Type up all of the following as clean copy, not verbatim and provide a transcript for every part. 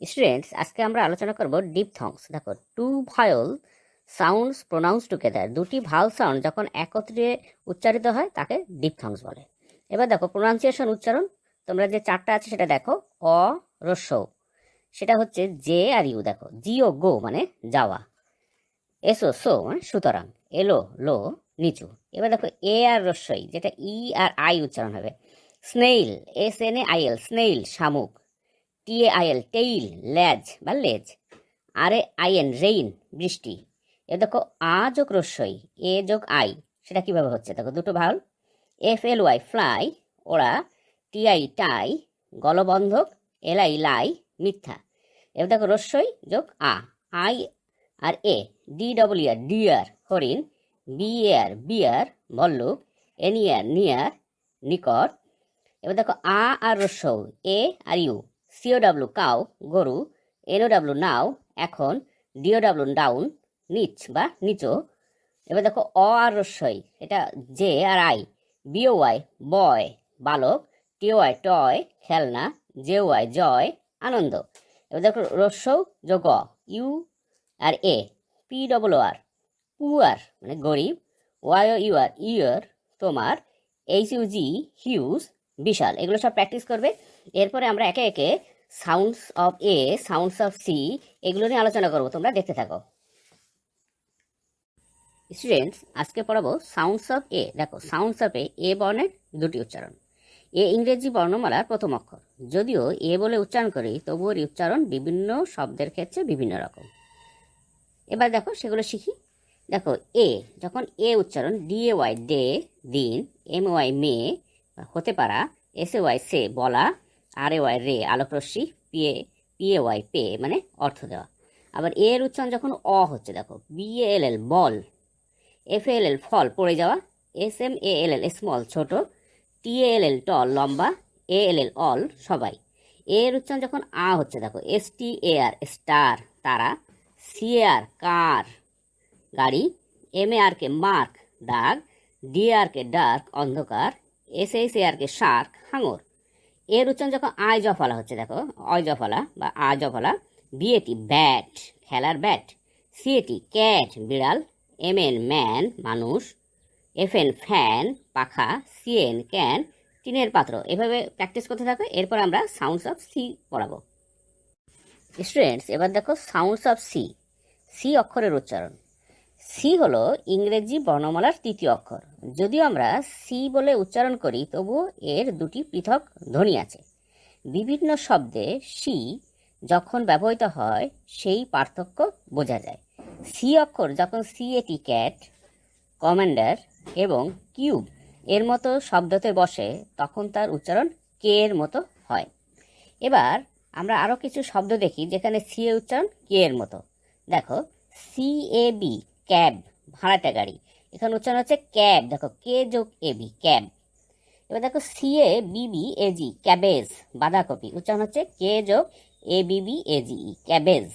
Students, আজকে আমরা আলোচনা করব ডিপথংস। দেখো, টু ভায়োল সাউন্ডস প্রোনাউন্স টুগেদার, দুটি ভাল সাউন্ড যখন একত্রে উচ্চারিত হয় তাকে ডিপথংস বলে। এবার দেখো প্রোনাউন্সিয়েশন, উচ্চারণ। তোমরা যে চারটা আছে সেটা দেখো। অ রস্যৌ, সেটা হচ্ছে জে আর ইউ। দেখো, জিও গো মানে যাওয়া, এসো সো মানে সুতরাং, এলো লো নিচু। এবার দেখো এ আর রস্যই, যেটা ই আর আই উচ্চারণ হবে। স্নেইল, SNAIL স্নেইল শামুক। TAIL টেইল লেজ বা লেজ। RAIN রেইন বৃষ্টি। এবার দেখো আ যোগ রস্যই, এ যোগ আই, সেটা কিভাবে হচ্ছে দেখো, দুটো ভাল। FLY ফ্লাই ওরা। TI টাই গলবন্ধক। LI লাই মিথ্যা। এবার দেখো রস্যই যোগ আই আর এ, DWR ডিয়ার হরিণ। BAR বিয়ার ভল্লুক। NER নিয়ার নিকট। এবার দেখো আ আর রস্যৌ, এ আর ইউ। COW কাউ গরু। NOW নাও এখন। DOW ডাউন নিচ বা নিচো। এবার দেখো অ আর রস্যই, এটা জে আর আই। BOY বয় বালক। TOY টয় খেলনা। JOY জয় আনন্দ। এবার দেখো রস্যৌ যোগ ইউ আর এ, PWR পুয়ার মানে গরিব। YOUR ইয়ার তোমার। HUG হিউজ বিশাল। এগুলো সব প্র্যাকটিস করবে। এরপরে আমরা একে একে sounds of A, sounds of C, এগুলো নিয়ে আলোচনা করবো। তোমরা দেখতে থাকো। স্টুডেন্টস, আজকে পড়াবো সাউন্ডস অফ এ। দেখো, সাউন্ডস অফ এ বর্ণের দুটি উচ্চারণ। এ ইংরেজি বর্ণমালার প্রথম অক্ষর। যদিও এ বলে উচ্চারণ করি, তবুও এর উচ্চারণ বিভিন্ন শব্দের ক্ষেত্রে বিভিন্ন রকম। এবার দেখো সেগুলো শিখি। দেখো এ, যখন এ উচ্চারণ, DAY ডে দিন। MOY মেয়ে হতে পারা। SAY সে বলা। RAY রে আলোকরশ্মি। PAY পে মানে অর্থ দেওয়া। আবার এর উচ্চারণ যখন অ হচ্ছে, দেখো BALL বল। FALL ফল পড়ে যাওয়া। SMALL স্মল ছোট। TALL টল লম্বা। ALL অল সবাই। এর উচ্চারণ যখন আ হচ্ছে, দেখো STAR স্টার তারা। CAR কার গাড়ি। MAR কে মার্ক দাগ। DAR কে ডার্ক অন্ধকার। SHAR কে শার্ক হাঙর। এর উচ্চারণ যখন আয় জফলা হচ্ছে, দেখো অয় জফলা বা আ জফলা। BAT ব্যাট খেলার ব্যাট। CAT ক্যাট বিড়াল। MN ম্যান মানুষ। FN ফ্যান পাখা। CN ক্যান টিনের পাত্র। এভাবে প্র্যাকটিস করতে থাকো। এরপর আমরা সাউন্ডস অফ সি পড়াবো। স্টুডেন্টস, এবার দেখো সাউন্ডস অফ সি। সি অক্ষরের উচ্চারণ। সি হলো ইংরেজি বর্ণমালার তৃতীয় অক্ষর। যদিও আমরা সি বলে উচ্চারণ করি, তবুও এর দুটি পৃথক ধ্বনি আছে। বিভিন্ন শব্দে সি যখন ব্যবহৃত হয়, সেই পার্থক্য বোঝা যায়। সি অক্ষর যখন CAT ক্যাট, কমান্ডার এবং কিউব এর মতো শব্দতে বসে, তখন তার উচ্চারণ কে এর মতো হয়। এবার আমরা আরও কিছু শব্দ দেখি যেখানে সি এর উচ্চারণ কে এর মতো। দেখো CAB ক্যাব ভাড়াটে গাড়ি, এখানে উচ্চারণ হচ্ছে ক্যাব। দেখো কে যোগ AB ক্যাব। এবার দেখো CABBAG ক্যাবেজ বাঁধাকপি, উচ্চারণ হচ্ছে কে যোগ ABBAGE ক্যাবেজ।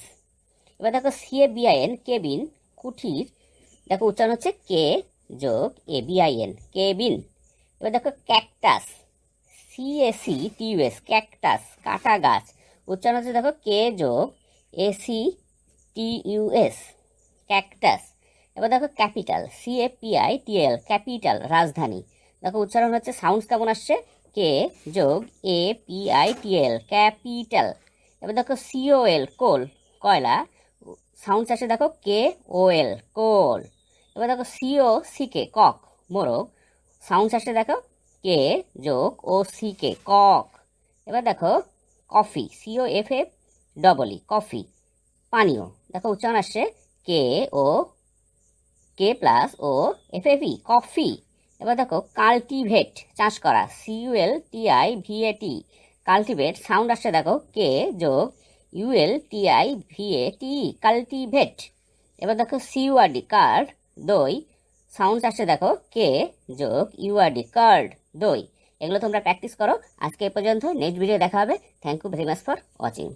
এবার দেখো CABIN কেবিন কুঠির, দেখো উচ্চারণ হচ্ছে কে যোগ ABIN কেবিন। এবার দেখো ক্যাকটাস CACTUS ক্যাকটাস কাটা গাছ, উচ্চারণ হচ্ছে দেখো কে যোগ ACTUS ক্যাকটাস। এবার দেখো ক্যাপিটাল CAPITAL ক্যাপিটাল রাজধানী, দেখো উচ্চারণ হচ্ছে সাউন্ডস কেমন আসছে, কে যোগ APITAL ক্যাপিটাল। এবার দেখো COL কোল কয়লা, সাউন্ডস আসে দেখো KOL কোল। এবার দেখো COCK কক মোরগ, সাউন্ডস আসে দেখো কে যোগ OCK কক। এবার দেখো কফি COFFE কফি পানীয়, দেখো উচ্চারণ আসছে KOK+OFFE কফি। এবার দেখো কাল্টিভেট চাষ করা CULTIVAT কাল্টিভেট, সাউন্ড আসছে দেখো কে যোগ ULTIVAT কাল্টিভেট। এবার দেখো CURD কার্ড দই, সাউন্ড আসছে দেখো কে যোগ URD কার্ড দই। এগুলো তোমরা প্র্যাকটিস করো। আজকে এ পর্যন্ত, নেক্সট ভিডিও দেখা হবে। Thank you very much for watching.